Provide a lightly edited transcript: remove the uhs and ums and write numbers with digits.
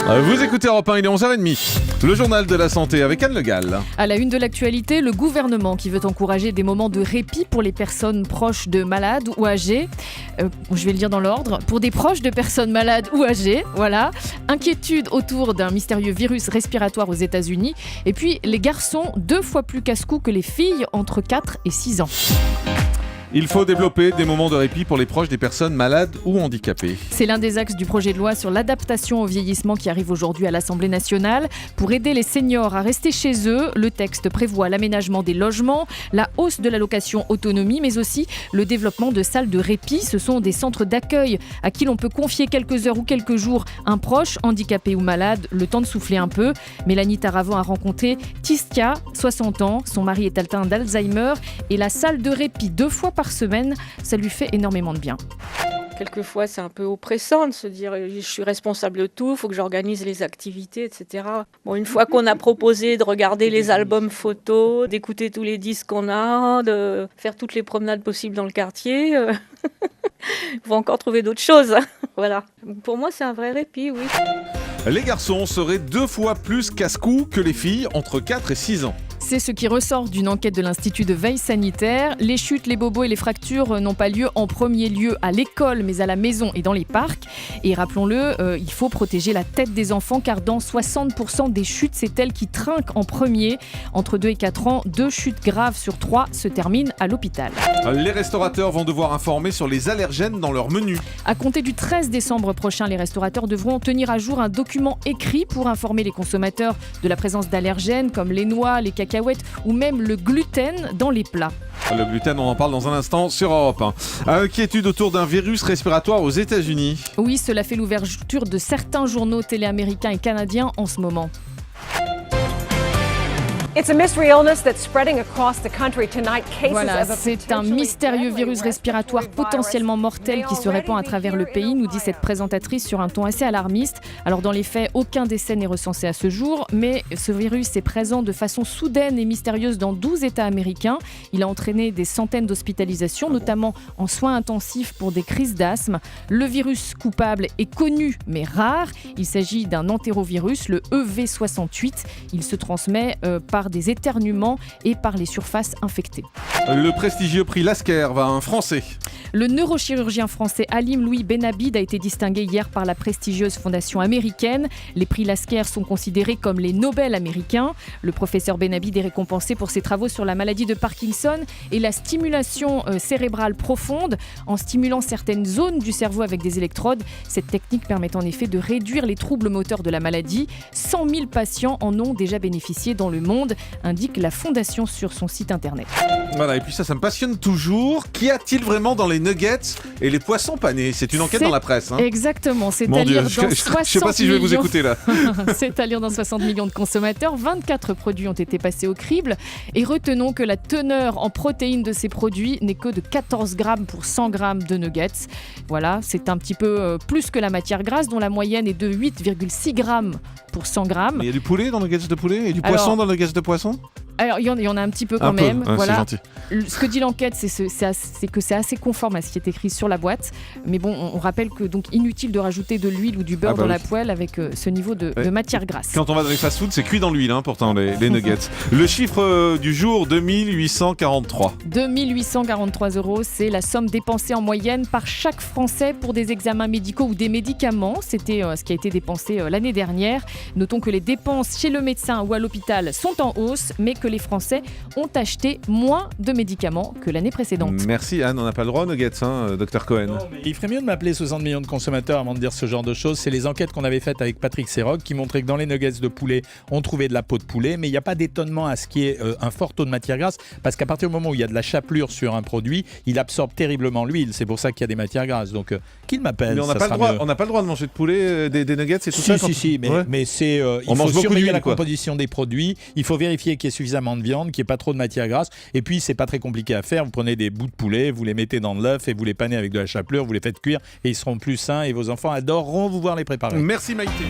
Vous écoutez Europe 1, il est 11h30. Le journal de la santé avec Anne Le Gall. À la une de l'actualité, le gouvernement qui veut encourager des moments de répit pour les personnes proches de malades ou âgées. Je vais le dire dans l'ordre. Pour des proches de personnes malades ou âgées, voilà. Inquiétude autour d'un mystérieux virus respiratoire aux États-Unis. Et puis, les garçons 2 fois plus casse-cou que les filles entre 4 et 6 ans. Il faut développer des moments de répit pour les proches des personnes malades ou handicapées. C'est l'un des axes du projet de loi sur l'adaptation au vieillissement qui arrive aujourd'hui à l'Assemblée nationale. Pour aider les seniors à rester chez eux, le texte prévoit l'aménagement des logements, la hausse de l'allocation autonomie, mais aussi le développement de salles de répit. Ce sont des centres d'accueil à qui l'on peut confier quelques heures ou quelques jours un proche, handicapé ou malade, le temps de souffler un peu. Mélanie Taravant a rencontré Tiskia, 60 ans. Son mari est atteint d'Alzheimer et la salle de répit 2 fois par semaine, ça lui fait énormément de bien. Quelquefois, c'est un peu oppressant de se dire je suis responsable de tout, il faut que j'organise les activités, etc. Bon, une fois qu'on a proposé de regarder les albums photos, d'écouter tous les disques qu'on a, de faire toutes les promenades possibles dans le quartier, il faut encore trouver d'autres choses. Voilà. Pour moi, c'est un vrai répit, oui. Les garçons seraient 2 fois plus casse-cou que les filles entre 4 et 6 ans. C'est ce qui ressort d'une enquête de l'Institut de veille sanitaire. Les chutes, les bobos et les fractures n'ont pas lieu en premier lieu à l'école, mais à la maison et dans les parcs. Et rappelons-le, il faut protéger la tête des enfants, car dans 60% des chutes, c'est elle qui trinque en premier. Entre 2 et 4 ans, 2 chutes graves sur 3 se terminent à l'hôpital. Les restaurateurs vont devoir informer sur les allergènes dans leur menu. À compter du 13 décembre prochain, les restaurateurs devront tenir à jour un document écrit pour informer les consommateurs de la présence d'allergènes comme les noix, les cacahuètes ou même le gluten dans les plats. Le gluten, on en parle dans un instant sur Europe 1. Inquiétude autour d'un virus respiratoire aux États-Unis. Oui, cela fait l'ouverture de certains journaux télé américains et canadiens en ce moment. Voilà, c'est un mystérieux virus respiratoire potentiellement mortel qui se répand à travers le pays, nous dit cette présentatrice sur un ton assez alarmiste. Alors dans les faits, aucun décès n'est recensé à ce jour, mais ce virus est présent de façon soudaine et mystérieuse dans 12 États américains. Il a entraîné des centaines d'hospitalisations, notamment en soins intensifs pour des crises d'asthme. Le virus coupable est connu mais rare. Il s'agit d'un entérovirus, le EV68. Il se transmet par des éternuements et par les surfaces infectées. Le prestigieux prix Lasker va à un Français. Le neurochirurgien français Halim Louis Benabid a été distingué hier par la prestigieuse fondation américaine. Les prix Lasker sont considérés comme les Nobel américains. Le professeur Benabid est récompensé pour ses travaux sur la maladie de Parkinson et la stimulation cérébrale profonde. En stimulant certaines zones du cerveau avec des électrodes, cette technique permet en effet de réduire les troubles moteurs de la maladie. 100 000 patients en ont déjà bénéficié dans le monde, indique la fondation sur son site internet. Voilà, et puis ça me passionne toujours. Qu'y a-t-il vraiment dans les nuggets et les poissons panés ? C'est une enquête dans la presse. Exactement, c'est Mon à Dieu, lire dans 60 je sais pas si je vais vous écouter là. C'est à lire dans 60 millions de consommateurs. 24 produits ont été passés au crible. Et retenons que la teneur en protéines de ces produits n'est que de 14 grammes pour 100 grammes de nuggets. Voilà, c'est un petit peu plus que la matière grasse dont la moyenne est de 8,6 grammes pour 100 grammes. Il y a du poulet dans le nuggets de poulet et du poisson dans le nuggets de poisson ? Alors, il y en a un petit peu quand même. Voilà. C'est gentil. Ce que dit l'enquête, c'est que c'est assez conforme à ce qui est écrit sur la boîte. Mais bon, on rappelle que donc inutile de rajouter de l'huile ou du beurre dans la poêle avec ce niveau de matière grasse. Quand on va dans les fast-foods, c'est cuit dans l'huile, pourtant, les nuggets. Le chiffre du jour, 2843. 2843 €, c'est la somme dépensée en moyenne par chaque Français pour des examens médicaux ou des médicaments. C'était ce qui a été dépensé l'année dernière. Notons que les dépenses chez le médecin ou à l'hôpital sont en hausse, mais que les Français ont acheté moins de médicaments que l'année précédente. Merci Anne, on n'a pas le droit aux nuggets, Dr Cohen. Non, mais il ferait mieux de m'appeler 60 millions de consommateurs avant de dire ce genre de choses. C'est les enquêtes qu'on avait faites avec Patrick Serroc qui montraient que dans les nuggets de poulet, on trouvait de la peau de poulet, mais il n'y a pas d'étonnement à ce qu'il y ait un fort taux de matière grasse, parce qu'à partir du moment où il y a de la chapelure sur un produit, il absorbe terriblement l'huile. C'est pour ça qu'il y a des matières grasses. Donc, qu'il m'appelle. Mais on n'a pas le droit de manger de poulet, des nuggets, c'est tout ça. Mais c'est il faut surveiller la composition des produits. Il faut vérifier qu'il y ait suffisamment de viande, qu'il n'y ait pas trop de matière grasse. Et puis, c'est pas très compliqué à faire. Vous prenez des bouts de poulet, vous les mettez dans de l'œuf et vous les panez avec de la chapelure, vous les faites cuire et ils seront plus sains et vos enfants adoreront vous voir les préparer. Merci Maïté.